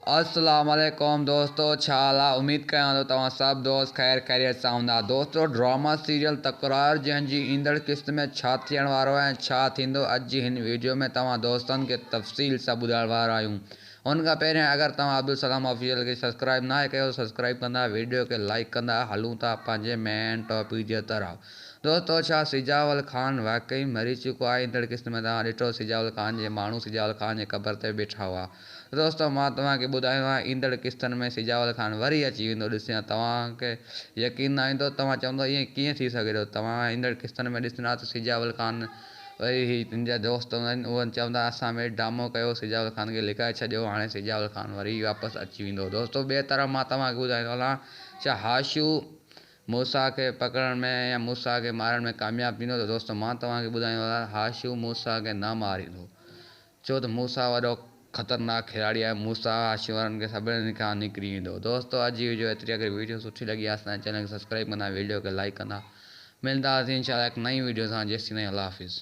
अस्सलाम वालेकुम दोस्तों, छा उम्मीद कयां थो तव्हां सभु दोस्त ख़ैर ख़ैरियत सां हूंदा। दोस्तों, ड्रामा सीरियल तकरार जंहिंजी ईंदड़ क़िस्त में छा थियण वारो आहे ऐं छा थींदो, अॼु जी हिन वीडियो में तव्हां दोस्तनि खे तफ़सील सां ॿुधाइण वारा आहियूं। हुन खां पहिरियों अगरि तव्हां अब्दुल सलाम ऑफिशियल खे सब्सक्राइब न कयो, सब्सक्राइब कंदा, वीडियो खे लाइक कंदा। हलूं था पंहिंजे मेन टॉपिक जे तरफ़। दोस्तों, छा सिजावल ख़ान वाकई मरी चुको आहे? ईंदड़ क़िस्त में तव्हां ॾिठो सिजावल ख़ान जे माण्हू सिजावल ख़ान जे क़बर ते बीठा हुआ। दोस्तों, मां तव्हांखे ॿुधायो आहे ईंदड़ क़िस्तनि में सिजावल ख़ान वरी अची वेंदो। ॾिसां तव्हांखे यकीन न ईंदो, तव्हां चवंदो ईअं कीअं थी सघे थो। तव्हां ईंदड़ क़िस्तनि में ॾिसंदा त सिजावल ख़ान वरी ही तुंहिंजा दोस्त हूंदा आहिनि, उहे चवंदा असां में ड्रामो कयो, सिजावल ख़ान खे लिकाए छॾियो, हाणे सिजावल ख़ान वरी वापसि अची वेंदो। दोस्तों, ॿिए तरफ़ मां तव्हांखे ॿुधाईंदो हलां, छा हाशू मूसा खे पकड़ण में या मूसा खे मारण में कामयाबु थींदो? त दोस्तों, मां तव्हांखे ॿुधाईंदो आहियां हाशू मूसा खे न मारींदो, छो त मूसा वॾो ख़तरनाक खिलाड़ी आहे। मूसा हाशू वारनि खे सभिनी खां निकिरी वेंदो। दोस्तों, अॼु जी वीडियो एतिरी। अगरि वीडियो सुठी लगी आहे असांजे चैनल खे सब्सक्राइब कंदा, वीडियो खे लाइक कंदा। मिलंदासीं इंशाअल्लाह हिकु नई वीडियो सां। जेसीं ताईं अल्लाह हाफ़िज़।